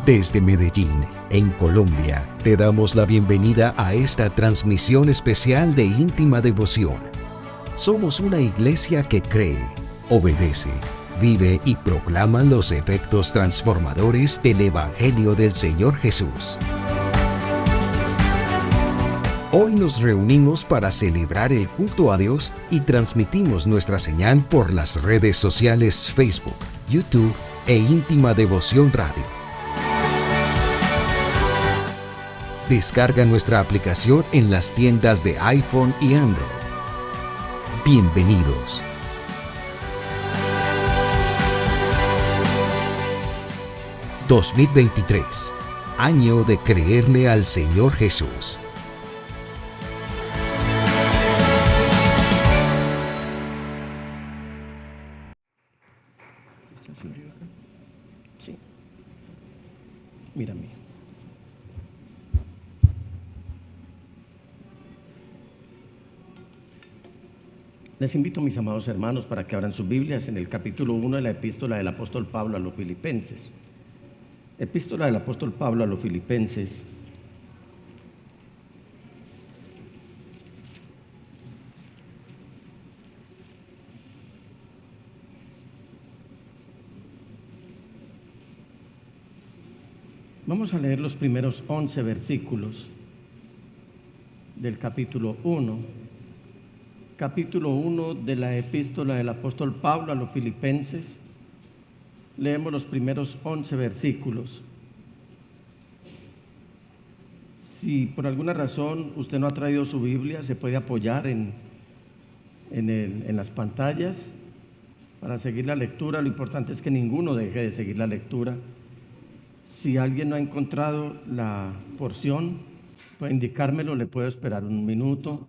Desde Medellín, en Colombia, te damos la bienvenida a esta transmisión especial de Íntima Devoción. Somos una iglesia que cree, obedece, vive y proclama los efectos transformadores del Evangelio del Señor Jesús. Hoy nos reunimos para celebrar el culto a Dios y transmitimos nuestra señal por las redes sociales Facebook, YouTube e Íntima Devoción Radio. Descarga nuestra aplicación en las tiendas de iPhone y Android. Bienvenidos. ...2023... año de creerle al Señor Jesús. Sí. Mírame. Les invito, mis amados hermanos, para que abran sus Biblias en el capítulo 1 de la epístola del apóstol Pablo a los Filipenses. Epístola del apóstol Pablo a los Filipenses. Vamos a leer los primeros 11 versículos del capítulo 1. Capítulo 1 de la epístola del apóstol Pablo a los Filipenses. Leemos los primeros 11 versículos. Si por alguna razón usted no ha traído su Biblia, se puede apoyar en las pantallas para seguir la lectura. Lo importante es que ninguno deje de seguir la lectura. Si alguien no ha encontrado la porción, puede indicármelo, le puedo esperar un minuto.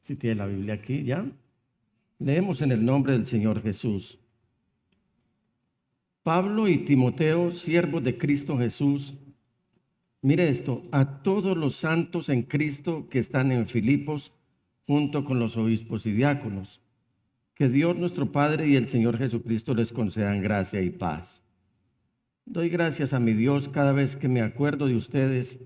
Si tiene la Biblia aquí, ¿ya? Leemos en el nombre del Señor Jesús. Pablo y Timoteo, siervos de Cristo Jesús, mire esto, a todos los santos en Cristo que están en Filipos, junto con los obispos y diáconos. Que Dios nuestro Padre y el Señor Jesucristo les concedan gracia y paz. Doy gracias a mi Dios cada vez que me acuerdo de ustedes.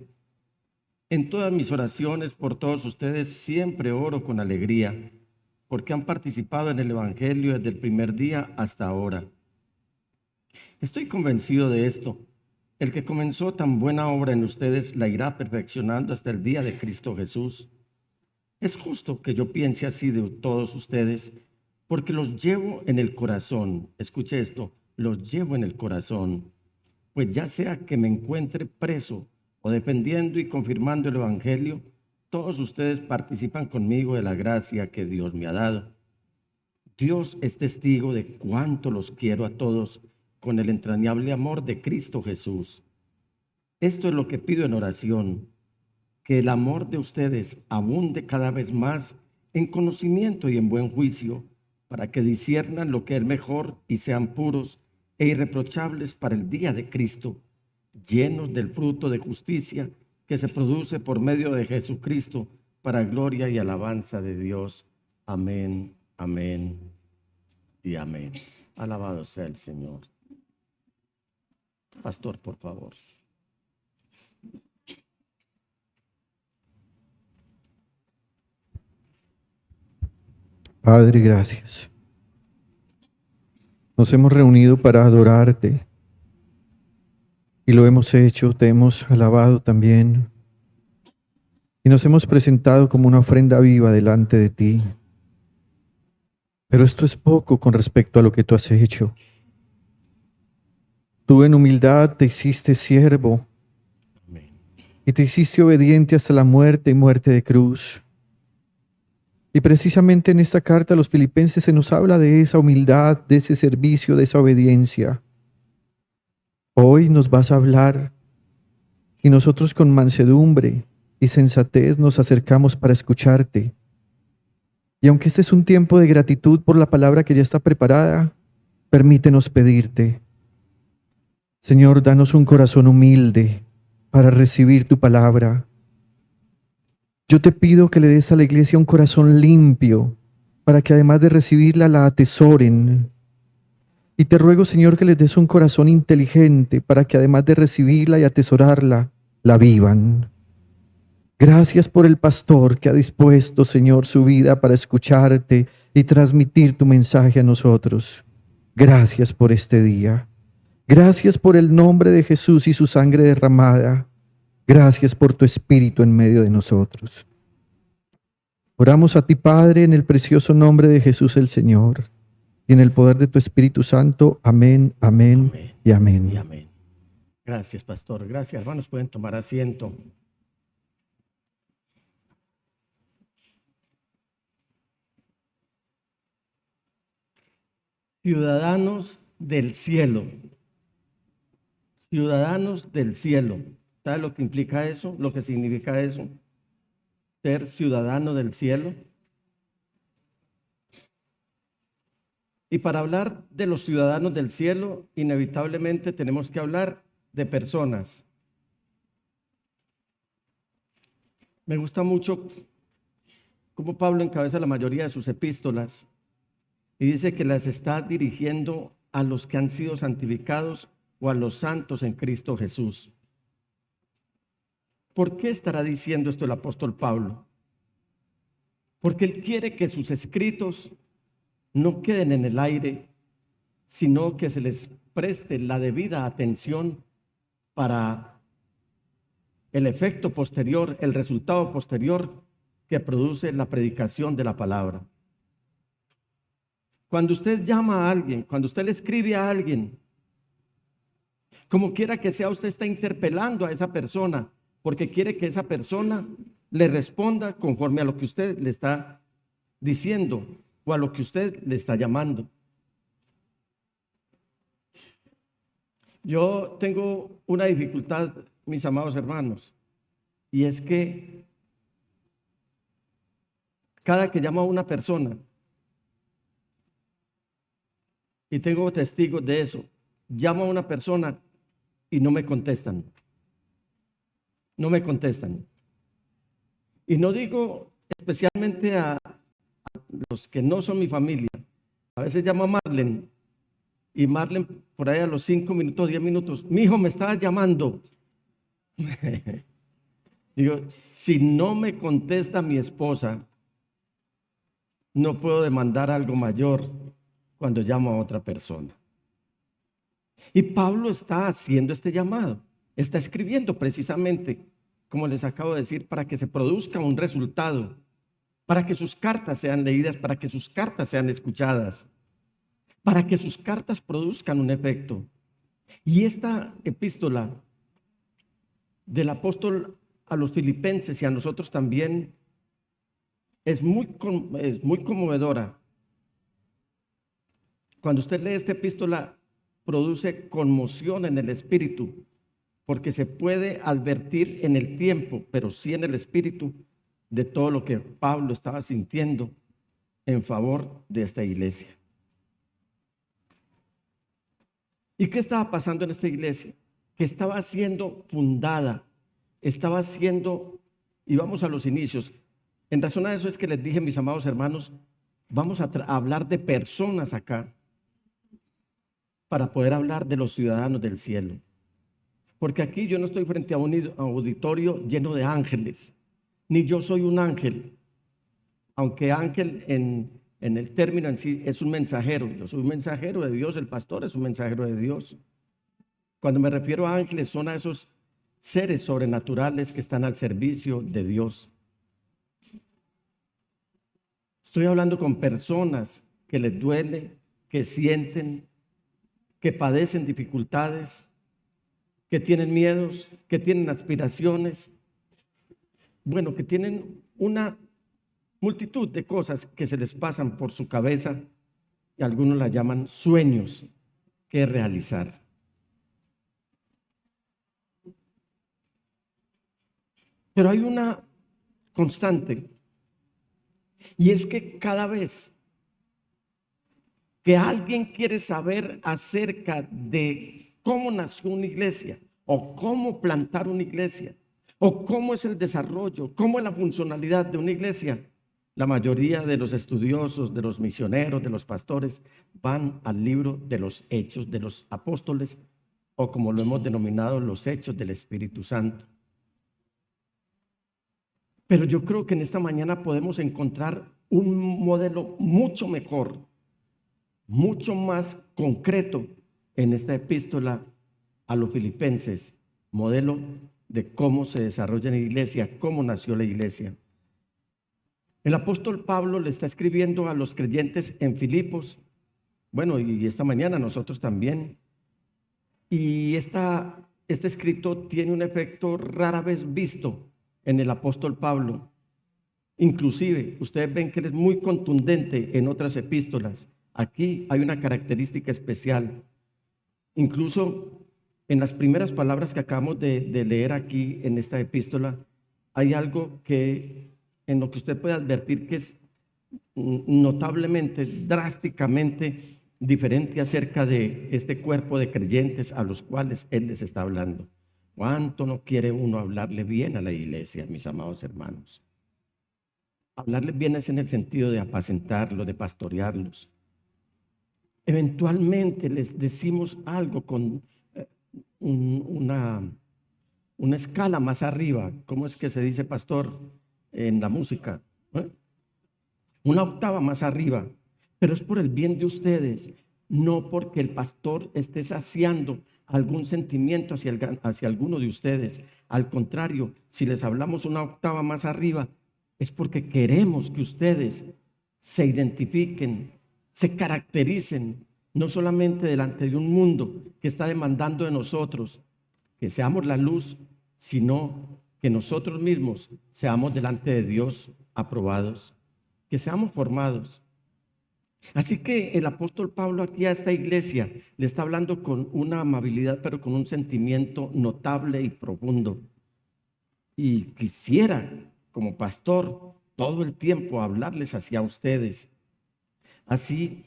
En todas mis oraciones por todos ustedes siempre oro con alegría, porque han participado en el Evangelio desde el primer día hasta ahora. Estoy convencido de esto. El que comenzó tan buena obra en ustedes la irá perfeccionando hasta el día de Cristo Jesús. Es justo que yo piense así de todos ustedes, porque los llevo en el corazón. Escuche esto, los llevo en el corazón, pues ya sea que me encuentre preso o defendiendo y confirmando el Evangelio, todos ustedes participan conmigo de la gracia que Dios me ha dado. Dios es testigo de cuánto los quiero a todos con el entrañable amor de Cristo Jesús. Esto es lo que pido en oración, que el amor de ustedes abunde cada vez más en conocimiento y en buen juicio, para que disciernan lo que es mejor y sean puros e irreprochables para el día de Cristo, llenos del fruto de justicia que se produce por medio de Jesucristo para gloria y alabanza de Dios. Amén, amén y amén. Alabado sea el Señor. Pastor, por favor. Padre, gracias. Nos hemos reunido para adorarte. Y lo hemos hecho, te hemos alabado también. Y nos hemos presentado como una ofrenda viva delante de ti. Pero esto es poco con respecto a lo que tú has hecho. Tú en humildad te hiciste siervo y te hiciste obediente hasta la muerte y muerte de cruz. Y precisamente en esta carta a los Filipenses se nos habla de esa humildad, de ese servicio, de esa obediencia. Hoy nos vas a hablar y nosotros con mansedumbre y sensatez nos acercamos para escucharte. Y aunque este es un tiempo de gratitud por la palabra que ya está preparada, permítenos pedirte, Señor, danos un corazón humilde para recibir tu palabra. Yo te pido que le des a la iglesia un corazón limpio para que además de recibirla la atesoren. Y te ruego, Señor, que les des un corazón inteligente para que además de recibirla y atesorarla, la vivan. Gracias por el pastor que ha dispuesto, Señor, su vida para escucharte y transmitir tu mensaje a nosotros. Gracias por este día. Gracias por el nombre de Jesús y su sangre derramada. Gracias por tu Espíritu en medio de nosotros. Oramos a ti, Padre, en el precioso nombre de Jesús el Señor y en el poder de tu Espíritu Santo. Amén, amén, Amén y amén. y amén. Gracias, pastor. Gracias, hermanos. Pueden tomar asiento. Ciudadanos del cielo. Ciudadanos del cielo. ¿Sabe lo que implica eso? Lo que significa eso. Ser ciudadano del cielo. Y para hablar de los ciudadanos del cielo, inevitablemente tenemos que hablar de personas. Me gusta mucho cómo Pablo encabeza la mayoría de sus epístolas y dice que las está dirigiendo a los que han sido santificados o a los santos en Cristo Jesús. ¿Por qué estará diciendo esto el apóstol Pablo? Porque él quiere que sus escritos no queden en el aire, sino que se les preste la debida atención para el efecto posterior, el resultado posterior que produce la predicación de la palabra. Cuando usted llama a alguien, cuando usted le escribe a alguien, como quiera que sea, usted está interpelando a esa persona porque quiere que esa persona le responda conforme a lo que usted le está diciendo o a lo que usted le está llamando. Yo tengo una dificultad, mis amados hermanos, y es que cada que llamo a una persona, y tengo testigos de eso, llamo a una persona y no me contestan. No me contestan. Y no digo especialmente a los que no son mi familia. A veces llamo a Marlene y Marlene por ahí a los 5 minutos, 10 minutos, mi hijo me estaba llamando. Digo, si no me contesta mi esposa, no puedo demandar algo mayor cuando llamo a otra persona. Y Pablo está haciendo este llamado, está escribiendo precisamente, como les acabo de decir, para que se produzca un resultado, para que sus cartas sean leídas, para que sus cartas sean escuchadas, para que sus cartas produzcan un efecto. Y esta epístola del apóstol a los filipenses y a nosotros también es muy conmovedora. Cuando usted lee esta epístola, produce conmoción en el espíritu, porque se puede advertir en el tiempo, pero sí en el espíritu, de todo lo que Pablo estaba sintiendo en favor de esta iglesia. ¿Y qué estaba pasando en esta iglesia? Que estaba siendo fundada, estaba siendo, y vamos a los inicios. En razón a eso es que les dije, mis amados hermanos, vamos a hablar de personas acá, para poder hablar de los ciudadanos del cielo. Porque aquí yo no estoy frente a un auditorio lleno de ángeles, ni yo soy un ángel, aunque ángel en el término en sí es un mensajero. Yo soy un mensajero de Dios, el pastor es un mensajero de Dios. Cuando me refiero a ángeles, son a esos seres sobrenaturales que están al servicio de Dios. Estoy hablando con personas que les duele, que sienten, que padecen dificultades, que tienen miedos, que tienen aspiraciones, bueno, que tienen una multitud de cosas que se les pasan por su cabeza y algunos la llaman sueños que realizar. Pero hay una constante, y es que cada vez que alguien quiere saber acerca de cómo nació una iglesia, o cómo plantar una iglesia, o cómo es el desarrollo, cómo es la funcionalidad de una iglesia, La mayoría de los estudiosos, de los misioneros, de los pastores, van al libro de los Hechos de los Apóstoles, o como lo hemos denominado, los Hechos del Espíritu Santo. Pero yo creo que en esta mañana podemos encontrar un modelo mucho mejor, mucho más concreto en esta epístola a los filipenses, modelo de cómo se desarrolla la iglesia, cómo nació la iglesia. El apóstol Pablo le está escribiendo a los creyentes en Filipos, bueno, y esta mañana nosotros también. Y este escrito tiene un efecto rara vez visto en el apóstol Pablo. Inclusive, ustedes ven que él es muy contundente en otras epístolas. Aquí hay una característica especial. Incluso en las primeras palabras que acabamos de leer aquí en esta epístola, hay algo que en lo que usted puede advertir que es notablemente, drásticamente diferente acerca de este cuerpo de creyentes a los cuales él les está hablando. ¿Cuánto no quiere uno hablarle bien a la iglesia, mis amados hermanos? Hablarles bien es en el sentido de apacentarlos, de pastorearlos. Eventualmente les decimos algo con una escala más arriba. ¿Cómo es que se dice, pastor, en la música? Una octava más arriba. Pero es por el bien de ustedes, no porque el pastor esté saciando algún sentimiento hacia alguno de ustedes. Al contrario, si les hablamos una octava más arriba, es porque queremos que ustedes se identifiquen, se caractericen, no solamente delante de un mundo que está demandando de nosotros que seamos la luz, sino que nosotros mismos seamos delante de Dios aprobados, que seamos formados. Así que el apóstol Pablo aquí a esta iglesia le está hablando con una amabilidad, pero con un sentimiento notable y profundo. Y quisiera, como pastor, todo el tiempo hablarles hacia ustedes. Así,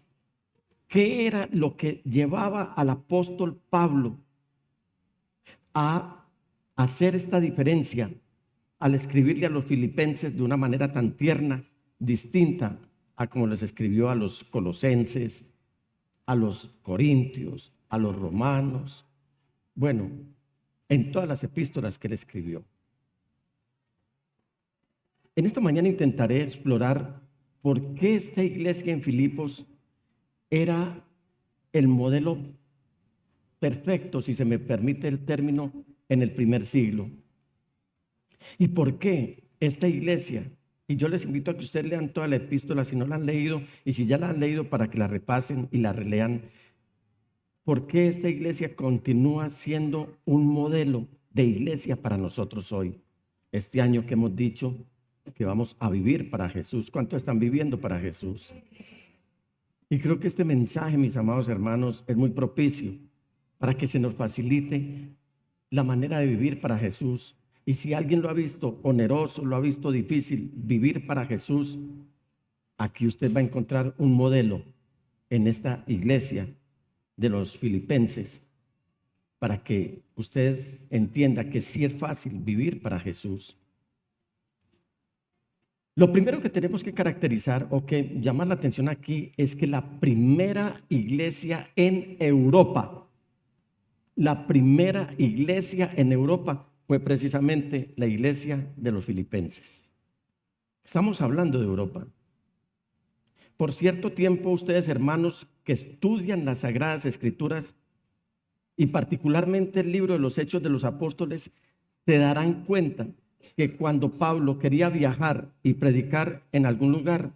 ¿qué era lo que llevaba al apóstol Pablo a hacer esta diferencia al escribirle a los filipenses de una manera tan tierna, distinta a como les escribió a los colosenses, a los corintios, a los romanos? Bueno, en todas las epístolas que él escribió. En esta mañana intentaré explorar por qué esta iglesia en Filipos era el modelo perfecto, si se me permite el término, en el primer siglo. ¿Y por qué esta iglesia? Y yo les invito a que ustedes lean toda la epístola si no la han leído, y si ya la han leído, para que la repasen y la relean. ¿Por qué esta iglesia continúa siendo un modelo de iglesia para nosotros hoy? Este año que hemos dicho que vamos a vivir para Jesús. ¿Cuántos están viviendo para Jesús? Y creo que este mensaje, mis amados hermanos, es muy propicio para que se nos facilite la manera de vivir para Jesús. Y si alguien lo ha visto oneroso, lo ha visto difícil vivir para Jesús, aquí usted va a encontrar un modelo en esta iglesia de los filipenses para que usted entienda que sí es fácil vivir para Jesús. Lo primero que tenemos que caracterizar o que llamar la atención aquí es que la primera iglesia en Europa, la primera iglesia en Europa fue precisamente la iglesia de los filipenses. Estamos hablando de Europa. Por cierto tiempo, ustedes, hermanos, que estudian las Sagradas Escrituras y particularmente el libro de los Hechos de los Apóstoles, se darán cuenta que cuando Pablo quería viajar y predicar en algún lugar,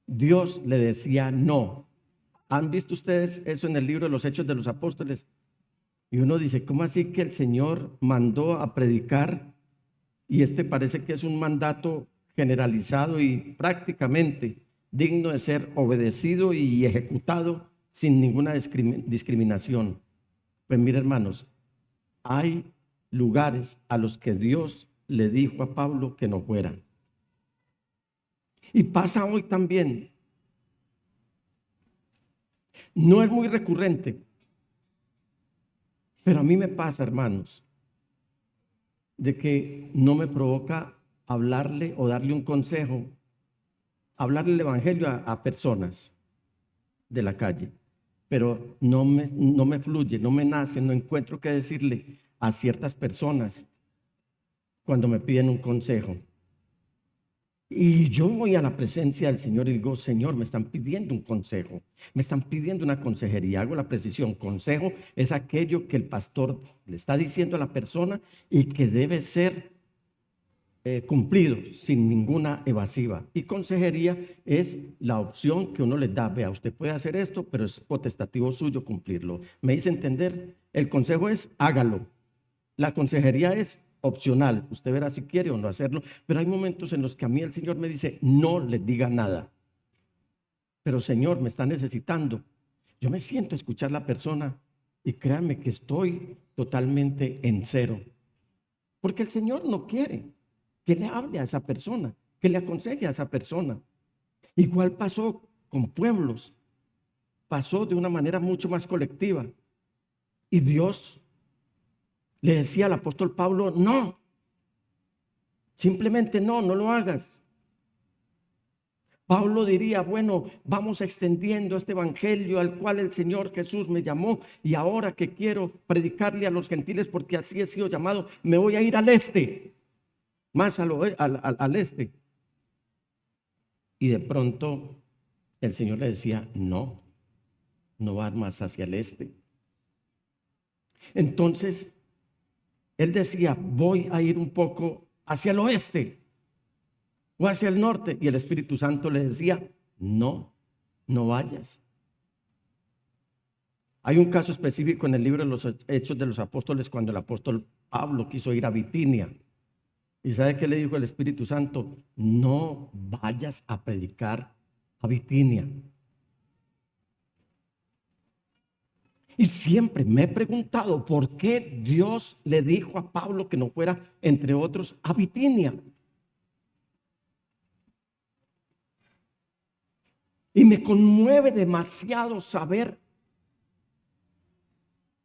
Dios le decía no. ¿Han visto ustedes eso en el libro de los Hechos de los Apóstoles? Y uno dice, ¿cómo así que el Señor mandó a predicar? Y parece que es un mandato generalizado y prácticamente digno de ser obedecido y ejecutado sin ninguna discriminación. Pues mire, hermanos, hay lugares a los que Dios le dijo a Pablo que no fuera. Y pasa hoy también. No es muy recurrente, pero a mí me pasa, hermanos, de que no me provoca hablarle o darle un consejo hablar el evangelio a personas de la calle, pero no me fluye, no me nace, no encuentro qué decirle a ciertas personas cuando me piden un consejo. Y yo voy a la presencia del Señor y digo, Señor, me están pidiendo un consejo, me están pidiendo una consejería. Hago la precisión. Consejo es aquello que el pastor le está diciendo a la persona y que debe ser cumplido sin ninguna evasiva. Y consejería es la opción que uno le da. Vea, usted puede hacer esto, pero es potestativo suyo cumplirlo. ¿Me hice entender? El consejo es hágalo. La consejería es opcional. Usted verá si quiere o no hacerlo. Pero hay momentos en los que a mí el Señor me dice, no le diga nada. Pero Señor, me está necesitando. Yo me siento a escuchar a la persona y créanme que estoy totalmente en cero. Porque el Señor no quiere que le hable a esa persona, que le aconseje a esa persona. Igual pasó con pueblos, pasó de una manera mucho más colectiva. Y Dios le decía al apóstol Pablo, no, simplemente no lo hagas. Pablo diría, bueno, vamos extendiendo este evangelio al cual el Señor Jesús me llamó y ahora que quiero predicarle a los gentiles porque así he sido llamado, me voy a ir al este. Más al este. Y de pronto el Señor le decía, no va más hacia el este. Entonces, él decía, voy a ir un poco hacia el oeste o hacia el norte. Y el Espíritu Santo le decía, no vayas. Hay un caso específico en el libro de los Hechos de los Apóstoles cuando el apóstol Pablo quiso ir a Bitinia. ¿Y sabe qué le dijo el Espíritu Santo? No vayas a predicar a Bitinia. Y siempre me he preguntado por qué Dios le dijo a Pablo que no fuera, entre otros, a Bitinia. Y me conmueve demasiado saber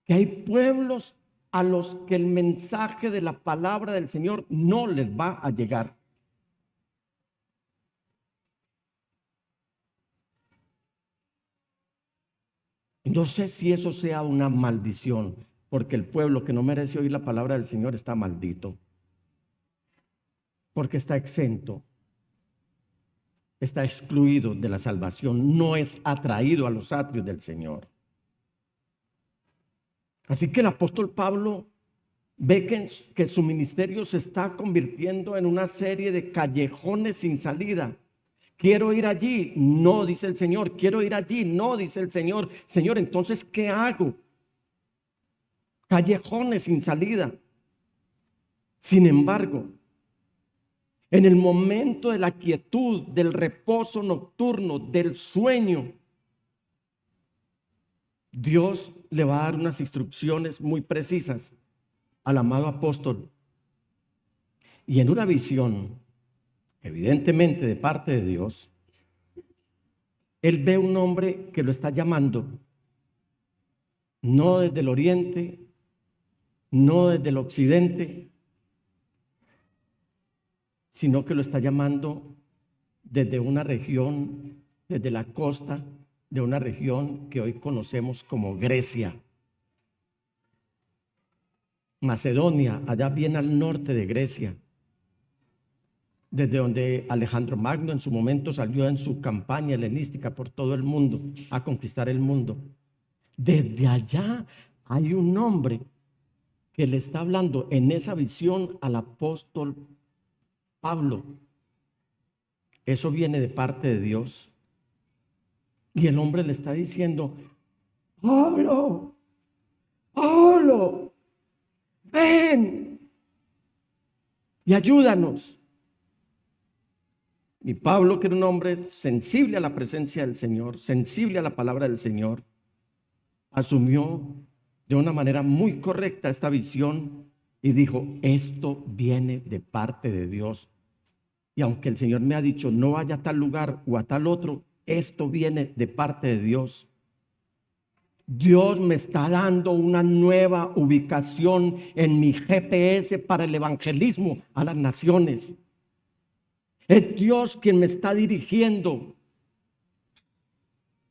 que hay pueblos a los que el mensaje de la palabra del Señor no les va a llegar. No sé si eso sea una maldición, porque el pueblo que no merece oír la palabra del Señor está maldito, porque está exento, está excluido de la salvación, no es atraído a los atrios del Señor. Así que el apóstol Pablo ve que su ministerio se está convirtiendo en una serie de callejones sin salida. Quiero ir allí, no, dice el Señor. Quiero ir allí, no, dice el Señor. Señor, entonces, ¿qué hago? Callejones sin salida. Sin embargo, en el momento de la quietud, del reposo nocturno, del sueño, Dios le va a dar unas instrucciones muy precisas al amado apóstol. Y en una visión, evidentemente de parte de Dios, él ve un hombre que lo está llamando, no desde el oriente, no desde el occidente, sino que lo está llamando desde una región, desde la costa de una región que hoy conocemos como Grecia. Macedonia, allá bien al norte de Grecia, desde donde Alejandro Magno en su momento salió en su campaña helenística por todo el mundo, a conquistar el mundo. Desde allá hay un hombre que le está hablando en esa visión al apóstol Pablo. Eso viene de parte de Dios. Y el hombre le está diciendo, Pablo, ven y ayúdanos. Y Pablo, que era un hombre sensible a la presencia del Señor, sensible a la palabra del Señor, asumió de una manera muy correcta esta visión y dijo, esto viene de parte de Dios. Y aunque el Señor me ha dicho, no vaya a tal lugar o a tal otro, esto viene de parte de Dios. Dios me está dando una nueva ubicación en mi GPS para el evangelismo a las naciones. Es Dios quien me está dirigiendo.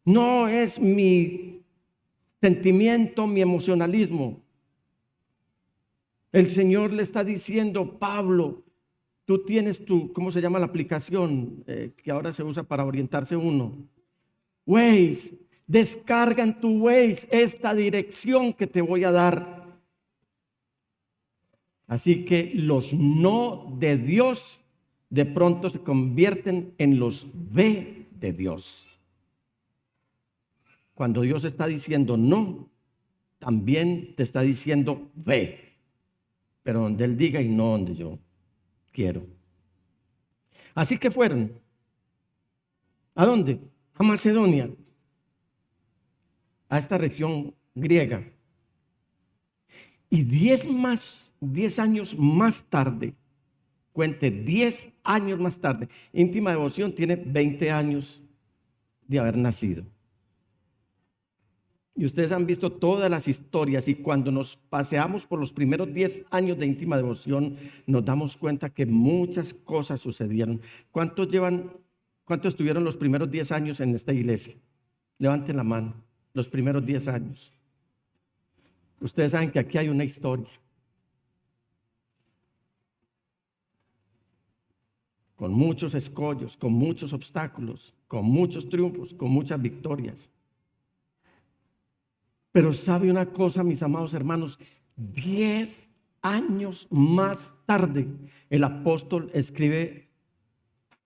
No es mi sentimiento, mi emocionalismo. El Señor le está diciendo, Pablo, tú tienes tu, ¿cómo se llama la aplicación que ahora se usa para orientarse uno? Waze. Descarga en tu Waze esta dirección que te voy a dar. Así que los no de Dios de pronto se convierten en los ve de Dios. Cuando Dios está diciendo no, también te está diciendo ve. Pero donde Él diga y no donde yo quiero. Así que fueron. ¿A dónde? A Macedonia. A esta región griega. Y 10 años más tarde, cuente 10 años más tarde, Íntima Devoción tiene 20 años de haber nacido. Y ustedes han visto todas las historias, y cuando nos paseamos por los primeros 10 años de Íntima Devoción, nos damos cuenta que muchas cosas sucedieron. ¿Cuántos estuvieron los primeros 10 años en esta iglesia? Levanten la mano, los primeros 10 años. Ustedes saben que aquí hay una historia. Con muchos escollos, con muchos obstáculos, con muchos triunfos, con muchas victorias. Pero sabe una cosa, mis amados hermanos, 10 años más tarde, el apóstol escribe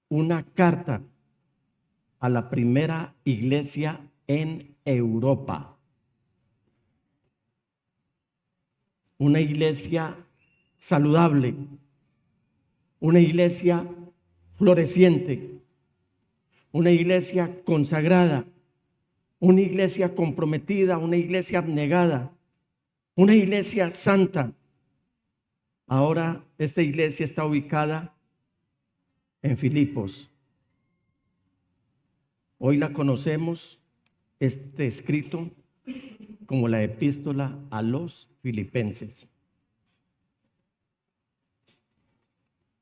una carta a la primera iglesia en Europa. Una iglesia saludable, una iglesia floreciente, una iglesia consagrada, una iglesia comprometida, una iglesia abnegada, una iglesia santa. Ahora esta iglesia está ubicada en Filipos. Hoy la conocemos, este escrito, como la epístola a los Filipenses.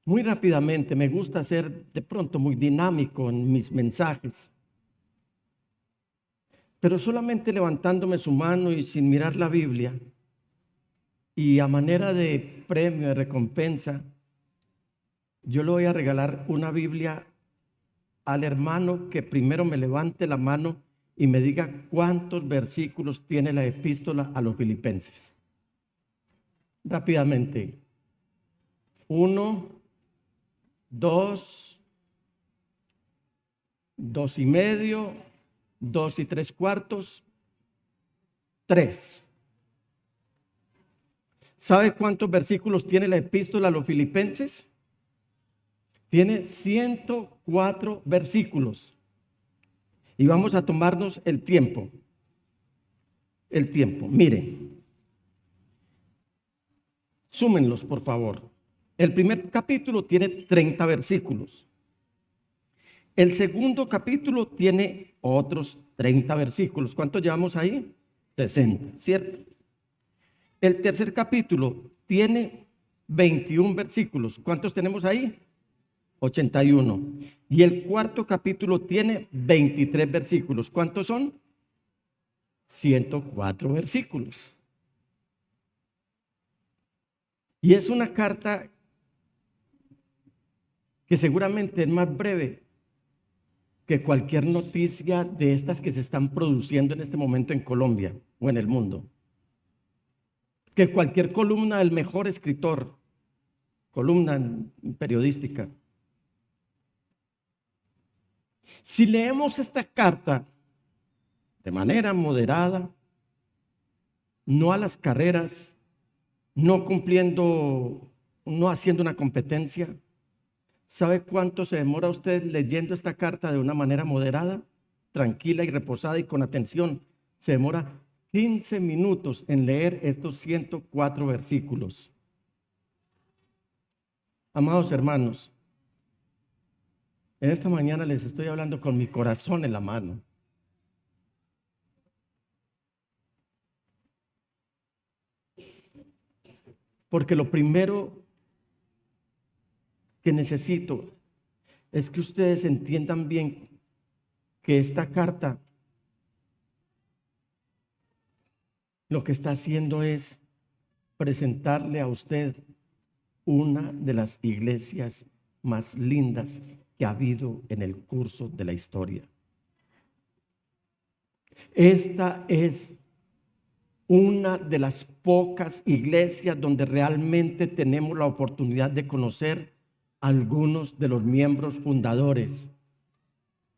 Muy rápidamente, me gusta ser de pronto muy dinámico en mis mensajes, pero solamente levantándome su mano y sin mirar la Biblia, y a manera de premio, de recompensa, yo le voy a regalar una Biblia al hermano que primero me levante la mano y me diga cuántos versículos tiene la epístola a los Filipenses. Rápidamente. 1, 2, 2 y medio, 2 y 3/4, 3. ¿Sabe cuántos versículos tiene la epístola a los Filipenses? Tiene 104 versículos. Y vamos a tomarnos el tiempo. Miren. Súmenlos, por favor. El primer capítulo tiene 30 versículos. El segundo capítulo tiene otros 30 versículos. ¿Cuántos llevamos ahí? 60, ¿cierto? El tercer capítulo tiene 21 versículos. ¿Cuántos tenemos ahí? 81. Y el cuarto capítulo tiene 23 versículos. ¿Cuántos son? 104 versículos. Y es una carta que seguramente es más breve que cualquier noticia de estas que se están produciendo en este momento en Colombia o en el mundo. Que cualquier columna del mejor escritor, columna periodística. Si leemos esta carta de manera moderada, no a las carreras, no haciendo una competencia, ¿sabe cuánto se demora usted leyendo esta carta de una manera moderada, tranquila y reposada y con atención? Se demora 15 minutos en leer estos 104 versículos. Amados hermanos, en esta mañana les estoy hablando con mi corazón en la mano. Porque lo primero que necesito es que ustedes entiendan bien que esta carta lo que está haciendo es presentarle a usted una de las iglesias más lindas que ha habido en el curso de la historia. Esta es una de las pocas iglesias donde realmente tenemos la oportunidad de conocer a algunos de los miembros fundadores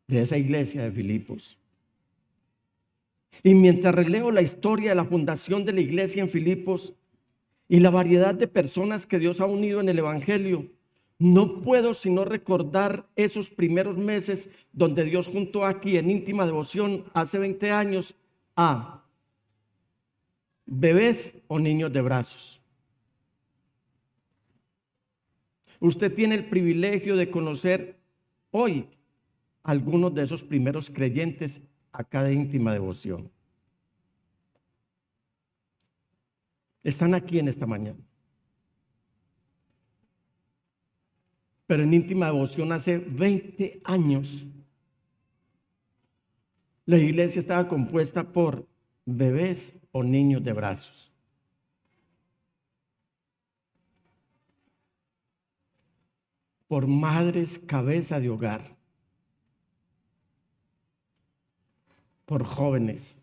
de esa iglesia de Filipos. Y mientras releo la historia de la fundación de la iglesia en Filipos y la variedad de personas que Dios ha unido en el evangelio, no puedo sino recordar esos primeros meses donde Dios juntó aquí en íntima devoción hace 20 años a bebés o niños de brazos. Usted tiene el privilegio de conocer hoy algunos de esos primeros creyentes acá de íntima devoción. Están aquí en esta mañana. Pero en íntima devoción hace 20 años la iglesia estaba compuesta por bebés o niños de brazos. Por madres cabeza de hogar. Por jóvenes.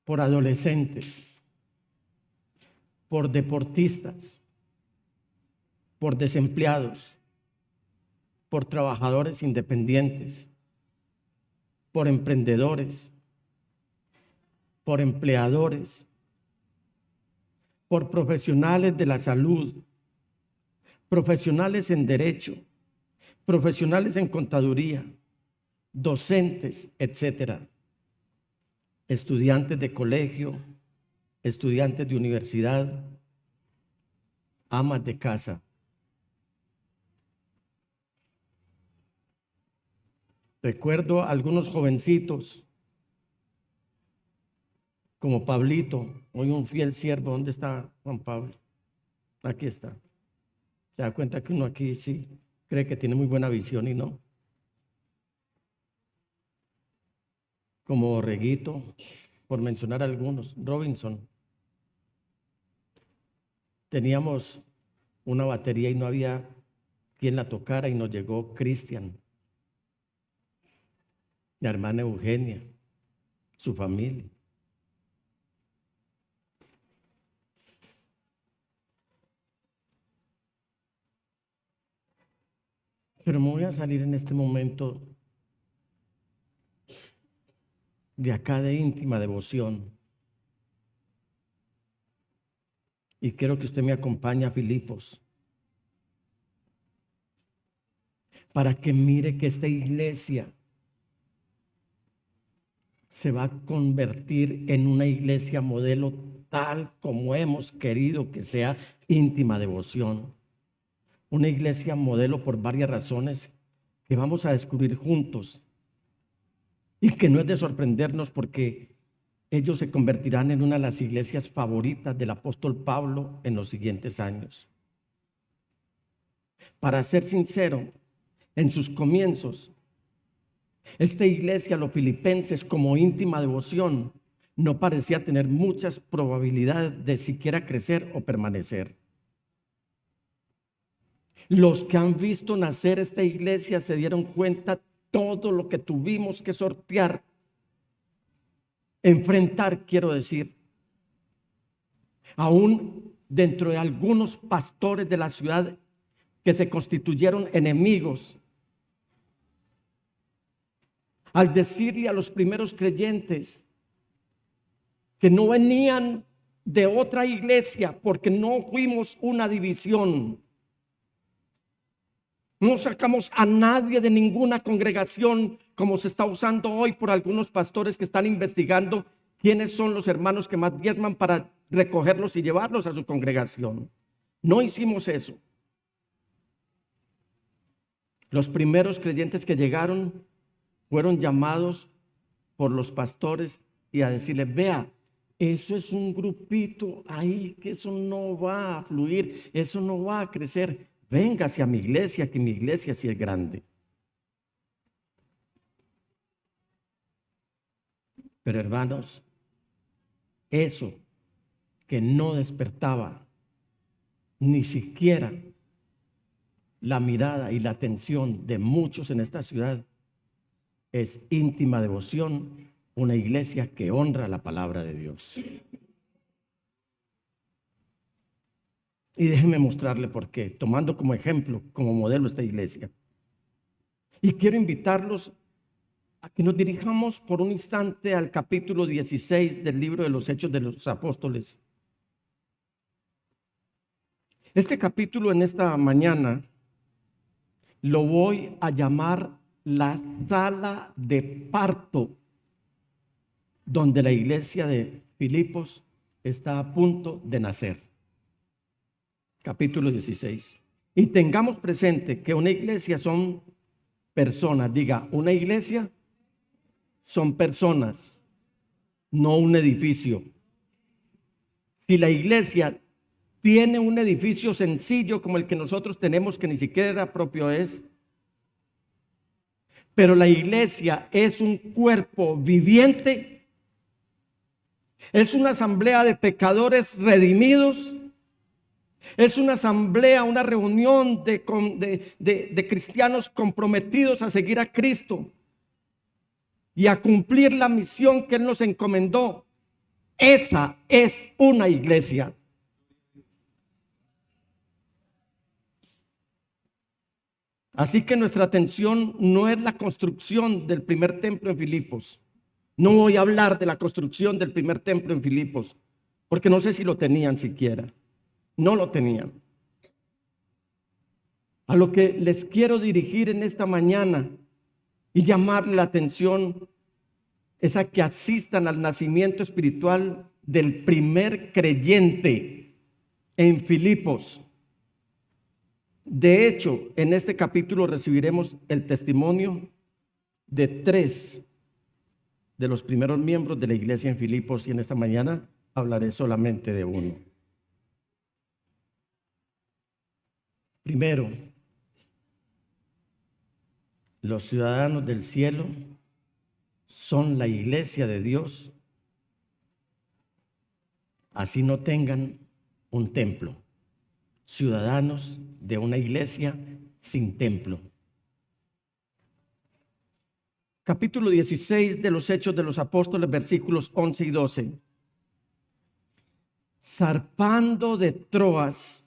Por adolescentes. Por deportistas. Por desempleados, por trabajadores independientes, por emprendedores, por empleadores, por profesionales de la salud, profesionales en derecho, profesionales en contaduría, docentes, etcétera, estudiantes de colegio, estudiantes de universidad, amas de casa. Recuerdo a algunos jovencitos, como Pablito, hoy un fiel siervo. ¿Dónde está Juan Pablo? Aquí está. Se da cuenta que uno aquí sí cree que tiene muy buena visión y no. Como Borreguito, por mencionar algunos. Robinson. Teníamos una batería y no había quien la tocara y nos llegó Cristian. Mi hermana Eugenia, su familia. Pero me voy a salir en este momento de acá de íntima devoción. Y quiero que usted me acompañe a Filipos para que mire que esta iglesia se va a convertir en una iglesia modelo tal como hemos querido que sea íntima devoción. Una iglesia modelo por varias razones que vamos a descubrir juntos y que no es de sorprendernos porque ellos se convertirán en una de las iglesias favoritas del apóstol Pablo en los siguientes años. Para ser sincero, en sus comienzos, esta iglesia, los filipenses, como íntima devoción, no parecía tener muchas probabilidades de siquiera crecer o permanecer. Los que han visto nacer esta iglesia se dieron cuenta todo lo que tuvimos que sortear, enfrentar, quiero decir, aún dentro de algunos pastores de la ciudad que se constituyeron enemigos. Al decirle a los primeros creyentes que no venían de otra iglesia porque no fuimos una división. No sacamos a nadie de ninguna congregación como se está usando hoy por algunos pastores que están investigando quiénes son los hermanos que más diezman para recogerlos y llevarlos a su congregación. No hicimos eso. Los primeros creyentes que llegaron fueron llamados por los pastores y a decirles: vea, eso es un grupito ahí, que eso no va a fluir, eso no va a crecer. véngase a mi iglesia, que mi iglesia sí es grande. Pero hermanos, eso que no despertaba ni siquiera la mirada y la atención de muchos en esta ciudad es íntima devoción, una iglesia que honra la palabra de Dios. Y déjenme mostrarle por qué, tomando como ejemplo, como modelo esta iglesia. Y quiero invitarlos a que nos dirijamos por un instante al capítulo 16 del libro de los Hechos de los Apóstoles. Este capítulo en esta mañana lo voy a llamar la sala de parto, donde la iglesia de Filipos está a punto de nacer. Capítulo 16. Y tengamos presente que una iglesia son personas. Diga, una iglesia son personas, no un edificio. Si la iglesia tiene un edificio sencillo como el que nosotros tenemos, que ni siquiera propio es, pero la iglesia es un cuerpo viviente, es una asamblea de pecadores redimidos, es una asamblea, una reunión de cristianos comprometidos a seguir a Cristo y a cumplir la misión que Él nos encomendó. Esa es una iglesia. Así que nuestra atención no es la construcción del primer templo en Filipos. No voy a hablar de la construcción del primer templo en Filipos, porque no sé si lo tenían siquiera. No lo tenían. A lo que les quiero dirigir en esta mañana y llamarle la atención es a que asistan al nacimiento espiritual del primer creyente en Filipos. De hecho, en este capítulo recibiremos el testimonio de 3 de los primeros miembros de la iglesia en Filipos, y en esta mañana hablaré solamente de uno. Primero, los ciudadanos del cielo son la iglesia de Dios, así no tengan un templo. Ciudadanos de una iglesia sin templo. Capítulo 16 de los Hechos de los Apóstoles, versículos 11 y 12. Zarpando de Troas,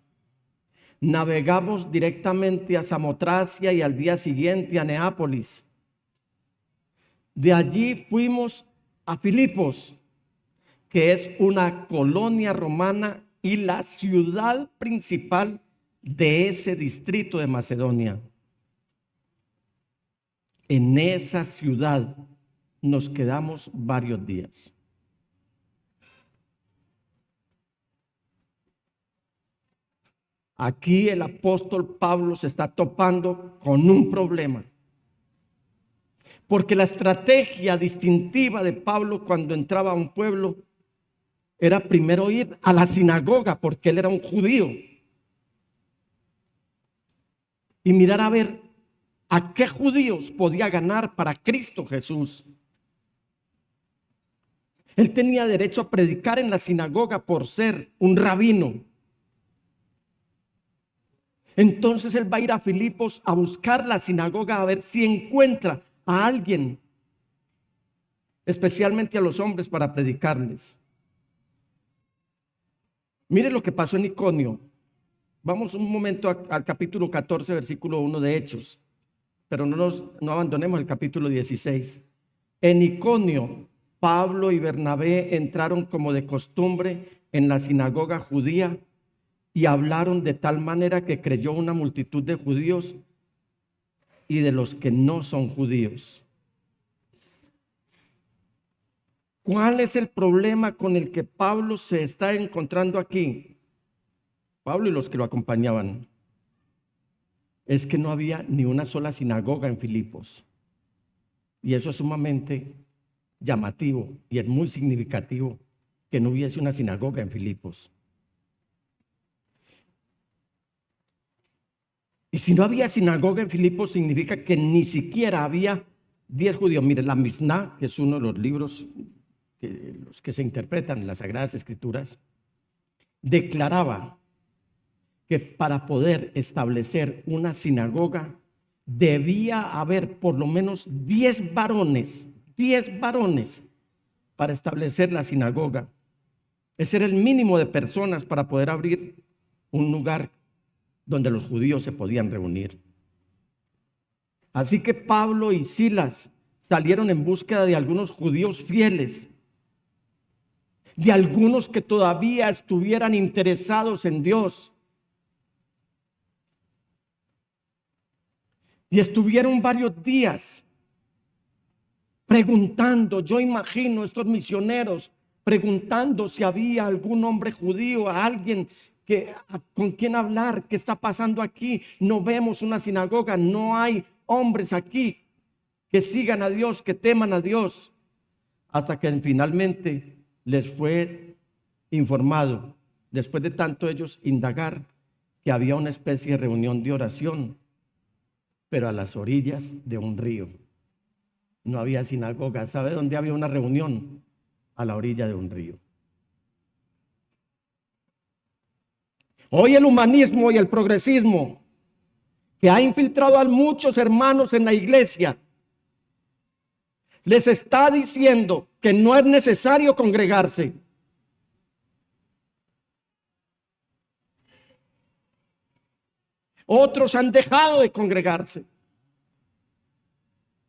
navegamos directamente a Samotracia y al día siguiente a Neápolis. De allí fuimos a Filipos, que es una colonia romana y la ciudad principal de ese distrito de Macedonia. En esa ciudad nos quedamos varios días. Aquí el apóstol Pablo se está topando con un problema, porque la estrategia distintiva de Pablo cuando entraba a un pueblo era primero ir a la sinagoga, porque él era un judío, y mirar a ver a qué judíos podía ganar para Cristo Jesús. Él tenía derecho a predicar en la sinagoga por ser un rabino. Entonces él va a ir a Filipos a buscar la sinagoga a ver si encuentra a alguien, especialmente a los hombres, para predicarles. Mire lo que pasó en Iconio. Vamos un momento al capítulo 14, versículo 1 de Hechos, pero no abandonemos el capítulo 16. En Iconio, Pablo y Bernabé entraron como de costumbre en la sinagoga judía y hablaron de tal manera que creyó una multitud de judíos y de los que no son judíos. ¿Cuál es el problema con el que Pablo se está encontrando aquí? Pablo y los que lo acompañaban. Es que no había ni una sola sinagoga en Filipos. Y eso es sumamente llamativo y es muy significativo, que no hubiese una sinagoga en Filipos. Y si no había sinagoga en Filipos, significa que ni siquiera había 10 judíos. Mire, la Misná, que es uno de los libros los que se interpretan en las Sagradas Escrituras, declaraba que para poder establecer una sinagoga debía haber por lo menos 10 varones para establecer la sinagoga. Ese era el mínimo de personas para poder abrir un lugar donde los judíos se podían reunir. Así que Pablo y Silas salieron en búsqueda de algunos judíos fieles, de algunos que todavía estuvieran interesados en Dios. Y estuvieron varios días preguntando, yo imagino estos misioneros preguntando si había algún hombre judío, a alguien con quien hablar, qué está pasando aquí. No vemos una sinagoga, no hay hombres aquí que sigan a Dios, que teman a Dios, hasta que finalmente les fue informado, después de tanto ellos indagar, que había una especie de reunión de oración, pero a las orillas de un río. No había sinagoga. ¿Sabe dónde había una reunión? A la orilla de un río. Hoy el humanismo y el progresismo, que ha infiltrado a muchos hermanos en la iglesia, les está diciendo que no es necesario congregarse. Otros han dejado de congregarse.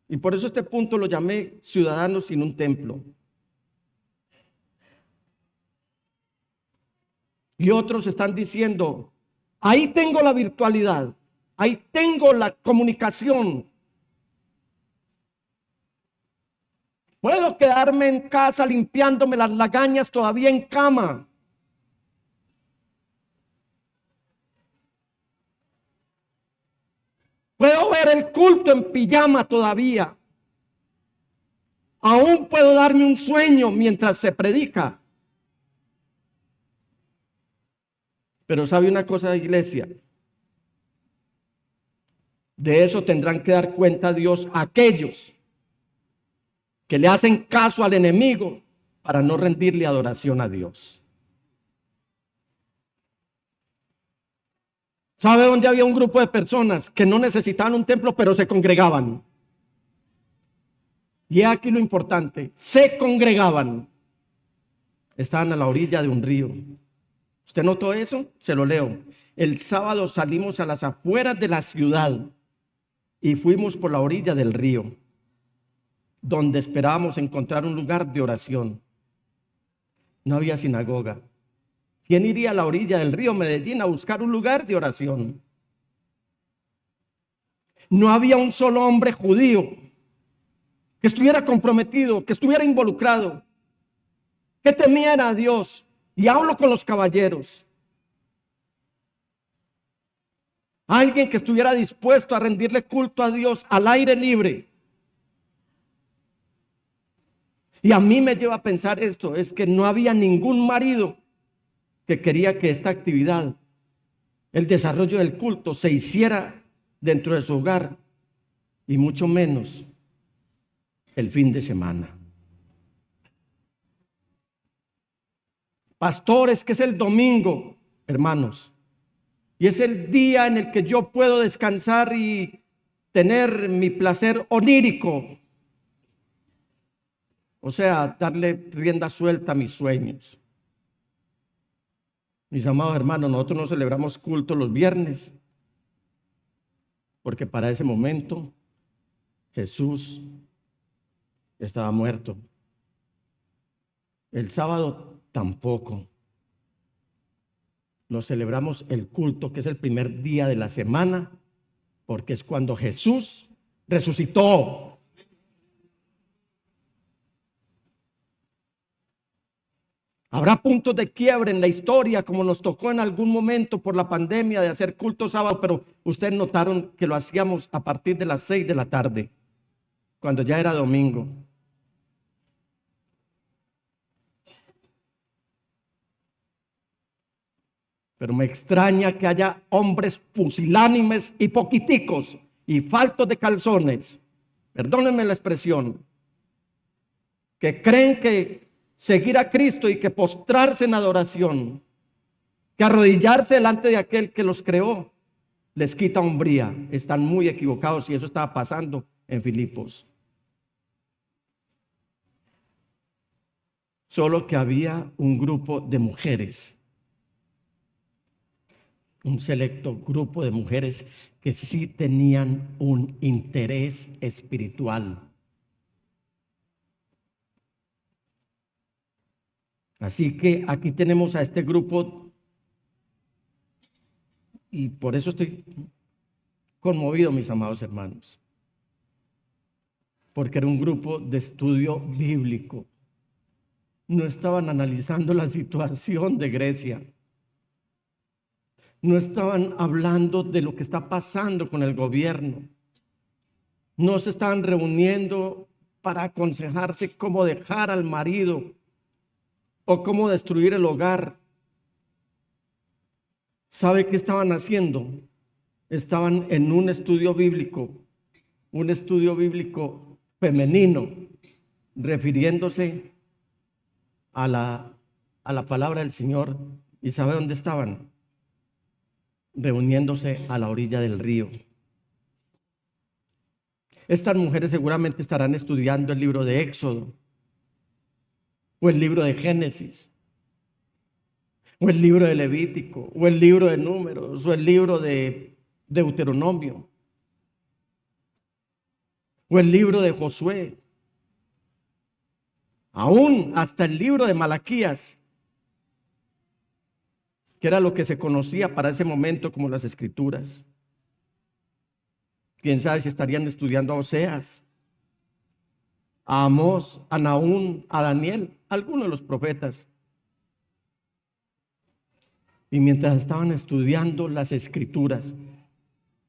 Y por eso este punto lo llamé ciudadanos sin un templo. Y otros están diciendo, ahí tengo la virtualidad, ahí tengo la comunicación. Puedo quedarme en casa limpiándome las lagañas todavía en cama. Puedo ver el culto en pijama todavía. Aún puedo darme un sueño mientras se predica. Pero ¿sabe una cosa, iglesia? De eso tendrán que dar cuenta Dios aquellos que le hacen caso al enemigo para no rendirle adoración a Dios. ¿Sabe dónde había un grupo de personas que no necesitaban un templo, pero se congregaban? Y aquí lo importante, se congregaban. Estaban a la orilla de un río. ¿Usted notó eso? Se lo leo. El sábado salimos a las afueras de la ciudad y fuimos por la orilla del río, donde esperábamos encontrar un lugar de oración. No había sinagoga. ¿Quién iría a la orilla del río Medellín a buscar un lugar de oración? No había un solo hombre judío que estuviera comprometido, que estuviera involucrado, que temiera a Dios. Y hablo con los caballeros. Alguien que estuviera dispuesto a rendirle culto a Dios al aire libre. Y a mí me lleva a pensar esto, es que no había ningún marido que quería que esta actividad, el desarrollo del culto, se hiciera dentro de su hogar, y mucho menos el fin de semana. Pastores, que es el domingo, hermanos, y es el día en el que yo puedo descansar y tener mi placer onírico, o sea, darle rienda suelta a mis sueños. Mis amados hermanos, nosotros no celebramos culto los viernes, porque para ese momento Jesús estaba muerto. El sábado tampoco. Nos celebramos el culto, que es el primer día de la semana, porque es cuando Jesús resucitó. Habrá puntos de quiebre en la historia, como nos tocó en algún momento por la pandemia de hacer culto sábado, pero ustedes notaron que lo hacíamos a partir de las 6 de la tarde, cuando ya era domingo. Pero me extraña que haya hombres pusilánimes y poquiticos y faltos de calzones, perdónenme la expresión, que creen que seguir a Cristo y que postrarse en adoración, que arrodillarse delante de aquel que los creó, les quita hombría. Están muy equivocados y eso estaba pasando en Filipos. Solo que había un grupo de mujeres, un selecto grupo de mujeres que sí tenían un interés espiritual. Así que aquí tenemos a este grupo y por eso estoy conmovido, mis amados hermanos, porque era un grupo de estudio bíblico. No estaban analizando la situación de Grecia. No estaban hablando de lo que está pasando con el gobierno. No se estaban reuniendo para aconsejarse cómo dejar al marido o cómo destruir el hogar. ¿Sabe qué estaban haciendo? Estaban en un estudio bíblico femenino, refiriéndose a la palabra del Señor. ¿Y sabe dónde estaban? Reuniéndose a la orilla del río. Estas mujeres seguramente estarán estudiando el libro de Éxodo, o el libro de Génesis, o el libro de Levítico, o el libro de Números, o el libro de Deuteronomio, o el libro de Josué, aún hasta el libro de Malaquías, que era lo que se conocía para ese momento como las Escrituras. Quién sabe si estarían estudiando a Oseas, a Amós, a Nahum, a Daniel, algunos de los profetas. Y mientras estaban estudiando las Escrituras,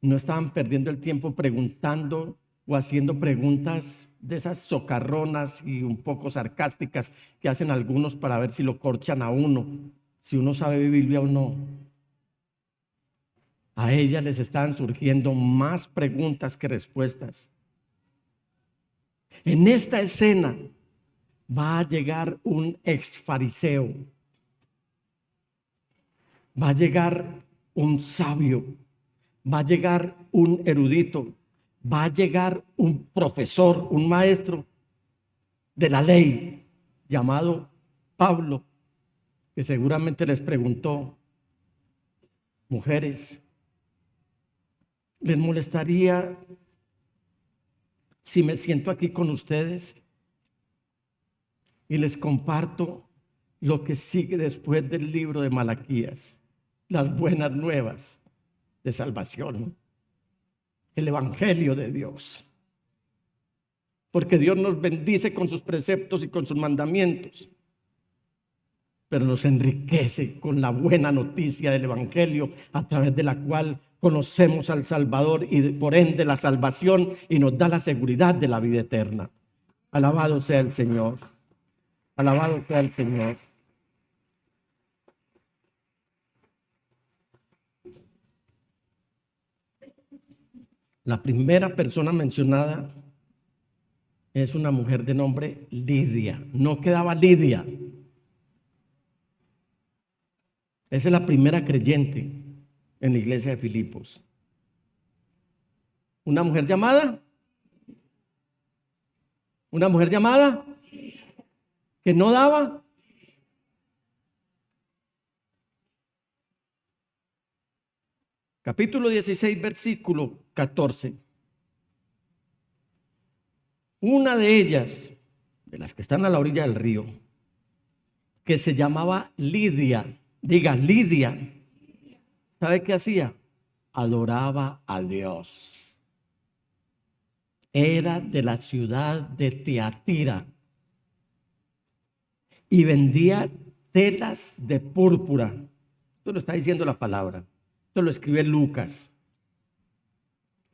no estaban perdiendo el tiempo preguntando o haciendo preguntas de esas socarronas y un poco sarcásticas que hacen algunos para ver si lo corchan a uno, si uno sabe Biblia o no. A ellas les estaban surgiendo más preguntas que respuestas. En esta escena va a llegar un ex fariseo, va a llegar un sabio, va a llegar un erudito, va a llegar un profesor, un maestro de la ley llamado Pablo, que seguramente les preguntó: mujeres, ¿les molestaría si me siento aquí con ustedes y les comparto lo que sigue después del libro de Malaquías? Las buenas nuevas de salvación, el evangelio de Dios. Porque Dios nos bendice con sus preceptos y con sus mandamientos, pero nos enriquece con la buena noticia del evangelio, a través de la cual conocemos al Salvador y por ende la salvación, y nos da la seguridad de la vida eterna. Alabado sea el Señor. Alabado sea el Señor. La primera persona mencionada es una mujer de nombre Lidia. No quedaba Lidia. Esa es la primera creyente en la iglesia de Filipos. Una mujer llamada que no daba. Capítulo 16, versículo 14. Una de ellas, de las que están a la orilla del río, que se llamaba Lidia, diga Lidia, ¿sabe qué hacía? Adoraba a Dios. Era de la ciudad de Tiatira y vendía telas de púrpura. Esto lo está diciendo la palabra. Esto lo escribe Lucas.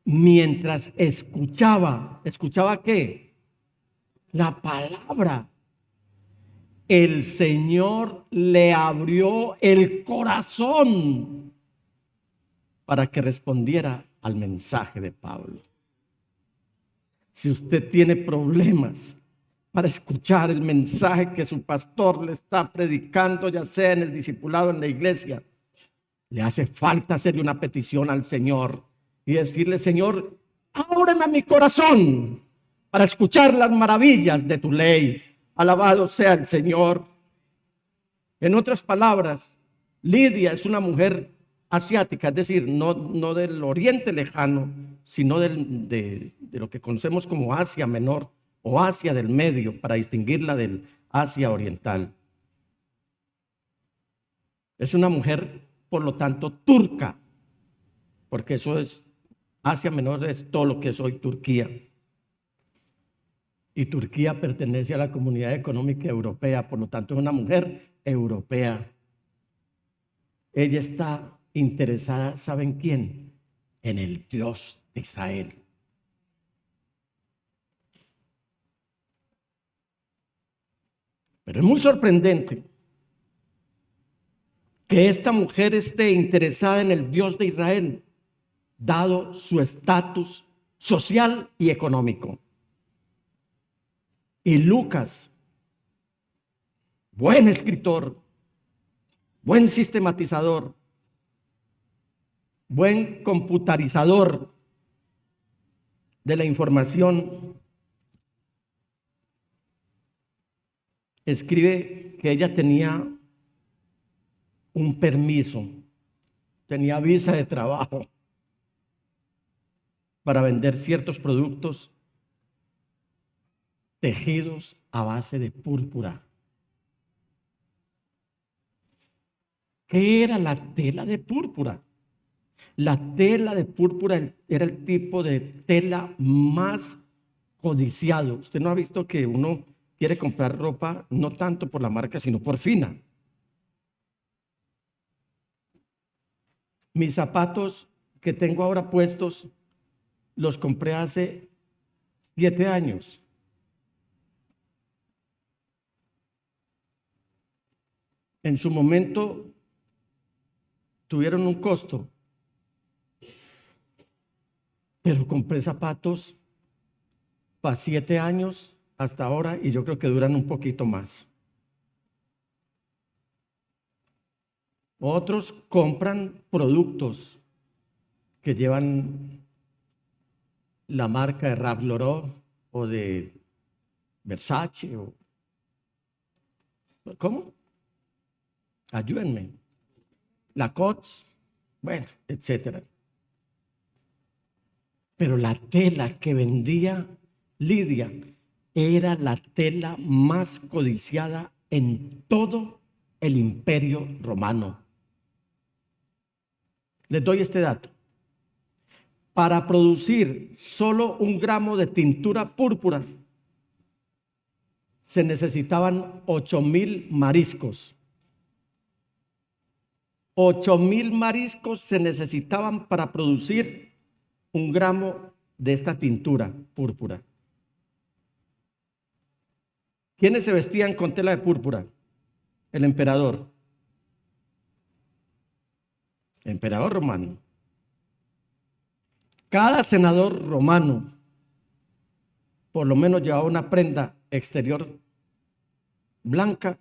Mientras ¿escuchaba qué? La palabra. el Señor le abrió el corazón para que respondiera al mensaje de Pablo. Si usted tiene problemas para escuchar el mensaje que su pastor le está predicando, ya sea en el discipulado, en la iglesia, le hace falta hacerle una petición al Señor y decirle: Señor, ábreme mi corazón para escuchar las maravillas de tu ley. Alabado sea el Señor. En otras palabras, Lidia es una mujer asiática, es decir, no del Oriente Lejano, sino de lo que conocemos como Asia Menor o Asia del Medio, para distinguirla del Asia Oriental. Es una mujer, por lo tanto, turca, porque eso es, Asia Menor es todo lo que es hoy Turquía. Y Turquía pertenece a la Comunidad Económica Europea, por lo tanto es una mujer europea. Ella está interesada, ¿saben quién? En el Dios de Israel. Pero es muy sorprendente que esta mujer esté interesada en el Dios de Israel, dado su estatus social y económico. Y Lucas, buen escritor, buen sistematizador, buen computarizador de la información, escribe que ella tenía un permiso, tenía visa de trabajo para vender ciertos productos tejidos a base de púrpura. ¿Qué era la tela de púrpura? La tela de púrpura era el tipo de tela más codiciado. Usted no ha visto que uno quiere comprar ropa no tanto por la marca, sino por fina. Mis zapatos que tengo ahora puestos los compré hace 7 años. En su momento tuvieron un costo, pero compré zapatos para 7 años hasta ahora y yo creo que duran un poquito más. Otros compran productos que llevan la marca de Ralph Lauren o de Versace o ¿cómo? Ayúdenme. Lacoste, bueno, etcétera. Pero la tela que vendía Lidia era la tela más codiciada en todo el Imperio Romano. Les doy este dato. Para producir solo 1 gramo de tintura púrpura se necesitaban 8,000 mariscos. 8,000 mariscos se necesitaban para producir 1 gramo de esta tintura púrpura. ¿Quiénes se vestían con tela de púrpura? El emperador. Emperador romano. Cada senador romano por lo menos llevaba una prenda exterior blanca,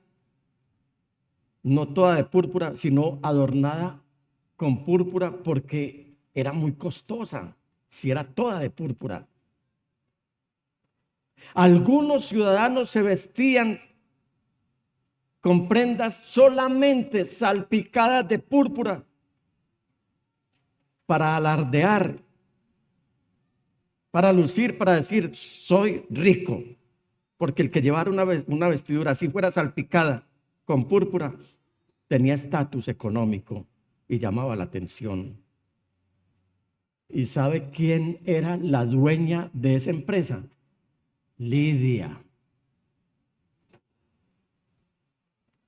no toda de púrpura, sino adornada con púrpura porque era muy costosa si era toda de púrpura. Algunos ciudadanos se vestían con prendas solamente salpicadas de púrpura para alardear, para lucir, para decir: soy rico. Porque el que llevara una vestidura así fuera salpicada con púrpura tenía estatus económico y llamaba la atención. ¿Y sabe quién era la dueña de esa empresa? Lidia.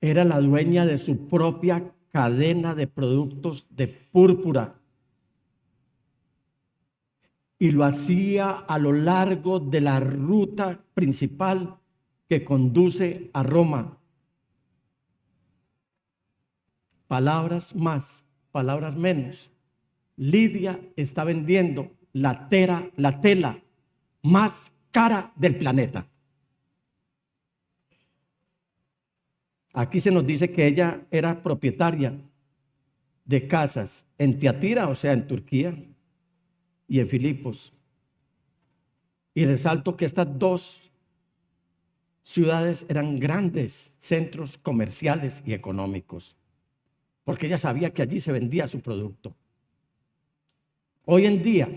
Era la dueña de su propia cadena de productos de púrpura. Y lo hacía a lo largo de la ruta principal que conduce a Roma, palabras más, palabras menos. Lidia está vendiendo la tela más cara del planeta. Aquí se nos dice que ella era propietaria de casas en Tiatira, o sea, en Turquía, y en Filipos. Y resalto que estas dos ciudades eran grandes centros comerciales y económicos, porque ella sabía que allí se vendía su producto. Hoy en día,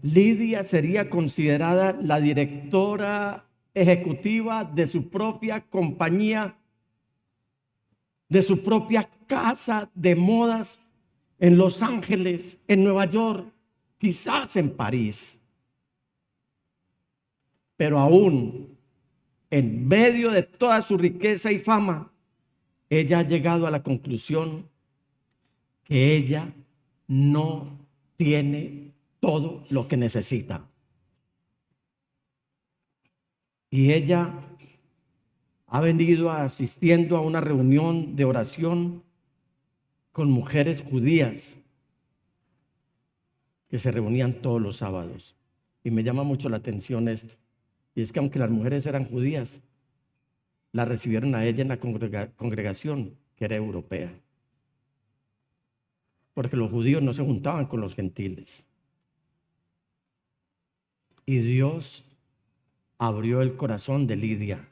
Lidia sería considerada la directora ejecutiva de su propia compañía, de su propia casa de modas en Los Ángeles, en Nueva York, quizás en París. Pero aún en medio de toda su riqueza y fama, ella ha llegado a la conclusión que ella no tiene todo lo que necesita. Y ella ha venido asistiendo a una reunión de oración con mujeres judías que se reunían todos los sábados. Y me llama mucho la atención esto. Y es que aunque las mujeres eran judías, la recibieron a ella en la congregación que era europea. Porque los judíos no se juntaban con los gentiles. Y Dios abrió el corazón de Lidia.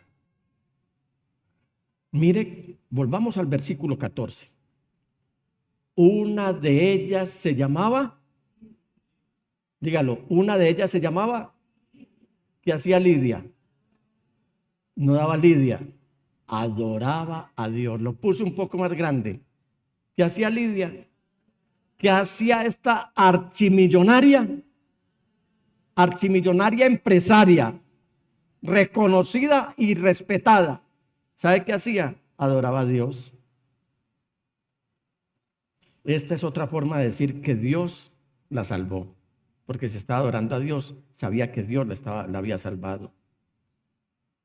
Mire, volvamos al versículo 14. Una de ellas se llamaba, dígalo, una de ellas se llamaba, ¿qué hacía Lidia? No daba Lidia, adoraba a Dios. Lo puse un poco más grande. ¿Qué hacía Lidia? ¿Qué hacía esta archimillonaria empresaria, reconocida y respetada? ¿Sabe qué hacía? Adoraba a Dios. Esta es otra forma de decir que Dios la salvó, porque si estaba adorando a Dios, sabía que Dios la había salvado.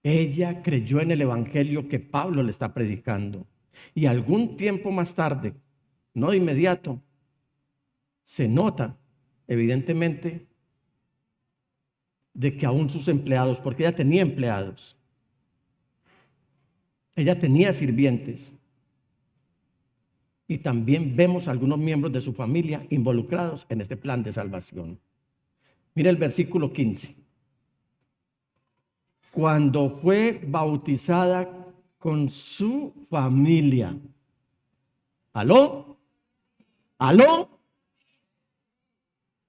Ella creyó en el evangelio que Pablo le está predicando, y algún tiempo más tarde, no de inmediato, se nota evidentemente de que aún sus empleados, porque ella tenía empleados, ella tenía sirvientes, y también vemos algunos miembros de su familia involucrados en este plan de salvación. Mira el versículo 15. Cuando fue bautizada con su familia. ¿Aló? ¿Aló?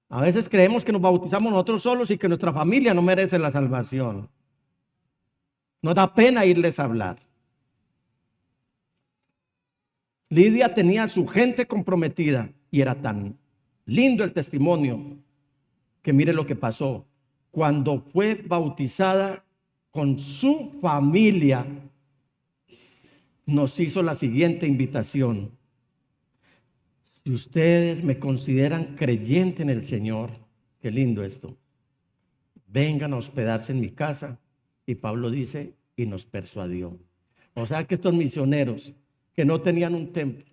A veces creemos que nos bautizamos nosotros solos y que nuestra familia no merece la salvación. Nos da pena irles a hablar. Lidia tenía a su gente comprometida y era tan lindo el testimonio que mire lo que pasó. Cuando fue bautizada con su familia, nos hizo la siguiente invitación. Si ustedes me consideran creyente en el Señor, qué lindo esto, vengan a hospedarse en mi casa. Y Pablo dice, y nos persuadió. O sea que estos misioneros que no tenían un templo,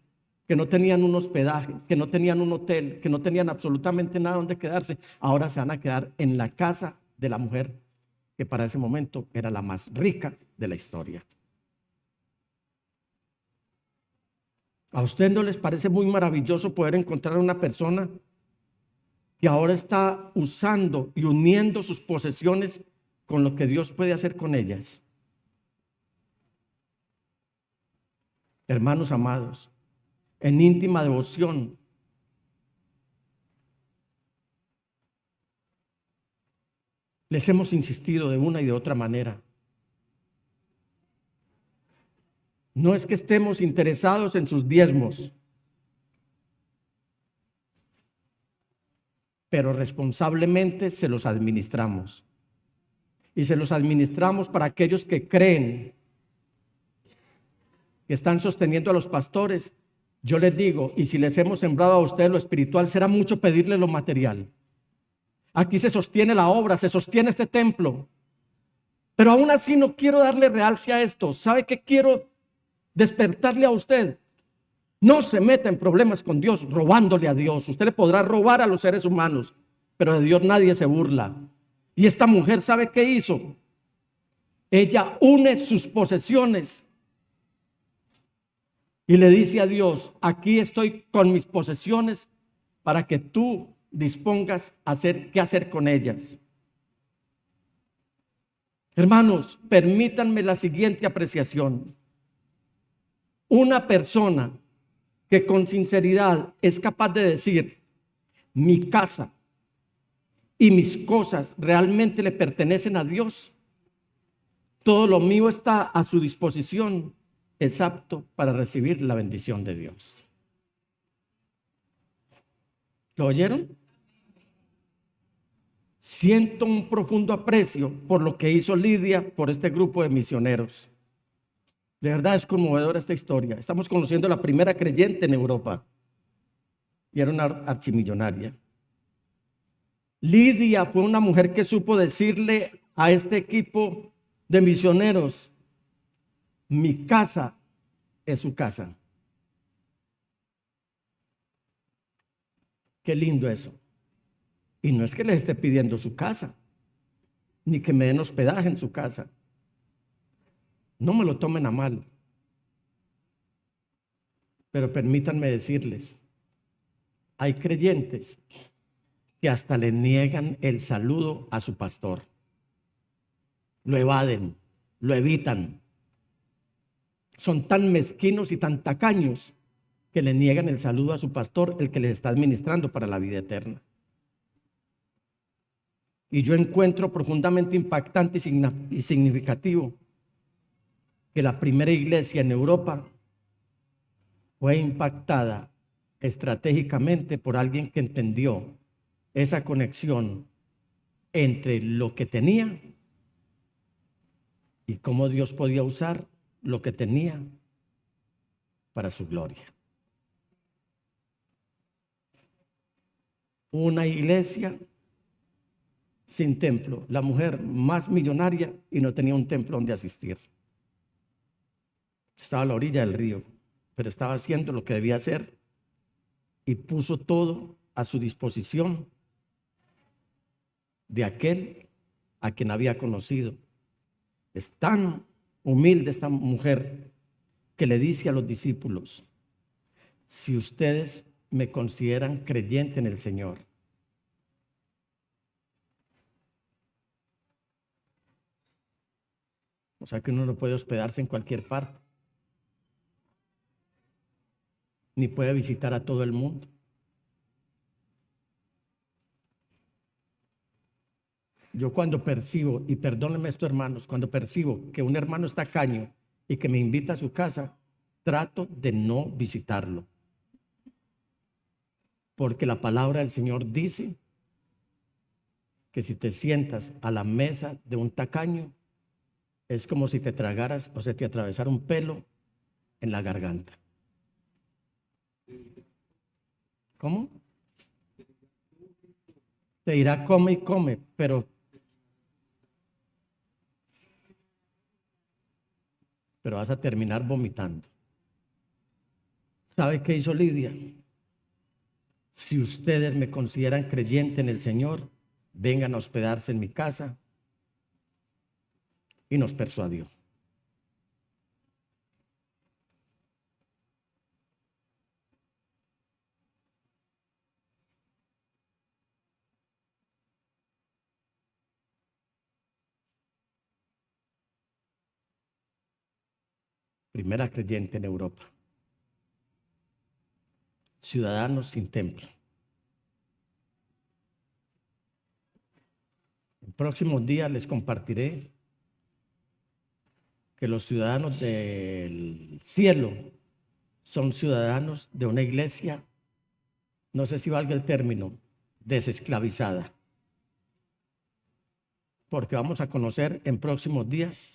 que no tenían un hospedaje, que no tenían un hotel, que no tenían absolutamente nada donde quedarse, ahora se van a quedar en la casa de la mujer que para ese momento era la más rica de la historia. ¿A usted no les parece muy maravilloso poder encontrar una persona que ahora está usando y uniendo sus posesiones con lo que Dios puede hacer con ellas? Hermanos amados, en íntima devoción, les hemos insistido de una y de otra manera. No es que estemos interesados en sus diezmos, pero responsablemente se los administramos. Y se los administramos para aquellos que creen que están sosteniendo a los pastores. Yo les digo, y si les hemos sembrado a ustedes lo espiritual, será mucho pedirle lo material. Aquí se sostiene la obra, se sostiene este templo. Pero aún así no quiero darle realce a esto. ¿Sabe qué quiero despertarle a usted? No se meta en problemas con Dios robándole a Dios. Usted le podrá robar a los seres humanos, pero de Dios nadie se burla. Y esta mujer, ¿sabe qué hizo? Ella une sus posesiones y le dice a Dios: aquí estoy con mis posesiones para que tú dispongas a hacer qué hacer con ellas. Hermanos, permítanme la siguiente apreciación. Una persona que con sinceridad es capaz de decir: mi casa y mis cosas realmente le pertenecen a Dios, todo lo mío está a su disposición, es apto para recibir la bendición de Dios. ¿Lo oyeron? Siento un profundo aprecio por lo que hizo Lidia por este grupo de misioneros. De verdad es conmovedora esta historia. Estamos conociendo a la primera creyente en Europa y era una archimillonaria. Lidia fue una mujer que supo decirle a este equipo de misioneros: mi casa es su casa. Qué lindo eso. Y no es que les esté pidiendo su casa, ni que me den hospedaje en su casa. No me lo tomen a mal. Pero permítanme decirles, hay creyentes que hasta le niegan el saludo a su pastor. Lo evaden, lo evitan. Son tan mezquinos y tan tacaños que le niegan el saludo a su pastor, el que les está administrando para la vida eterna. Y yo encuentro profundamente impactante y significativo que la primera iglesia en Europa fue impactada estratégicamente por alguien que entendió esa conexión entre lo que tenía y cómo Dios podía usar lo que tenía para su gloria. Una iglesia sin templo, la mujer más millonaria y no tenía un templo donde asistir. Estaba a la orilla del río, pero estaba haciendo lo que debía hacer y puso todo a su disposición de aquel a quien había conocido. Es tan humilde esta mujer que le dice a los discípulos: si ustedes me consideran creyente en el Señor, o sea que uno no puede hospedarse en cualquier parte, ni puede visitar a todo el mundo. Yo cuando percibo, y perdónenme esto hermanos, cuando percibo que un hermano está tacaño y que me invita a su casa, trato de no visitarlo. Porque la palabra del Señor dice que si te sientas a la mesa de un tacaño, es como si te tragaras o se te atravesara un pelo en la garganta. ¿Cómo? Te dirá come y come, pero vas a terminar vomitando. ¿Sabe qué hizo Lidia? Si ustedes me consideran creyente en el Señor, vengan a hospedarse en mi casa, y nos persuadió. Primera creyente en Europa. Ciudadanos sin templo. En próximos días les compartiré que los ciudadanos del cielo son ciudadanos de una iglesia, no sé si valga el término, desesclavizada. Porque vamos a conocer en próximos días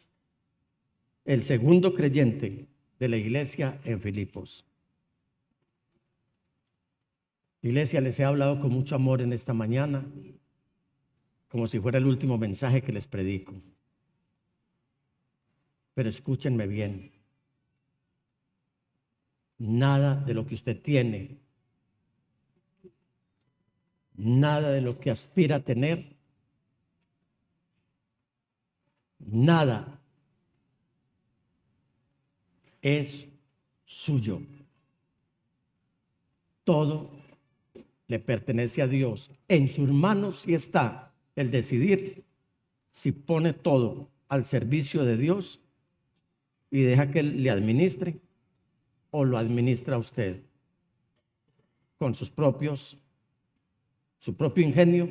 el segundo creyente de la iglesia en Filipos. Iglesia, les he hablado con mucho amor en esta mañana, como si fuera el último mensaje que les predico. Pero escúchenme bien. nada de lo que usted tiene, nada de lo que aspira a tener, nada es suyo. Todo le pertenece a Dios. En sus manos sí está el decidir si pone todo al servicio de Dios y deja que Él le administre, o lo administra usted con su propio ingenio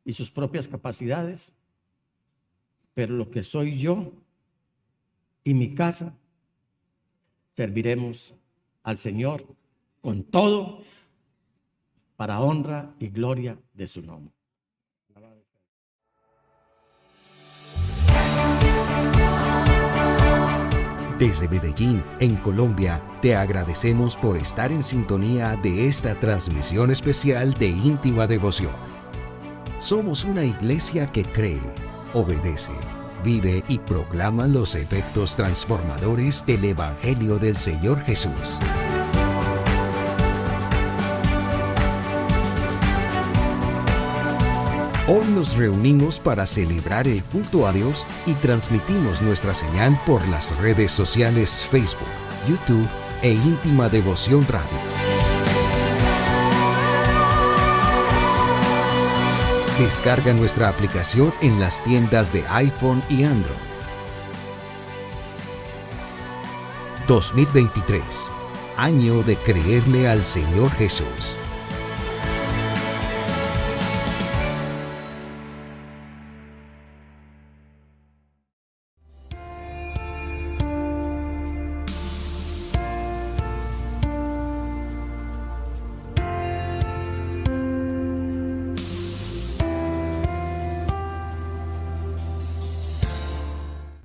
y sus propias capacidades. Pero lo que soy yo y mi casa, serviremos al Señor con todo para honra y gloria de su nombre. Desde Medellín, en Colombia, te agradecemos por estar en sintonía de esta transmisión especial de íntima devoción. Somos una iglesia que cree, obedece, vive y proclama los efectos transformadores del Evangelio del Señor Jesús. Hoy nos reunimos para celebrar el culto a Dios y transmitimos nuestra señal por las redes sociales Facebook, YouTube e Íntima Devoción Radio. Descarga nuestra aplicación en las tiendas de iPhone y Android. 2023, año de creerle al Señor Jesús.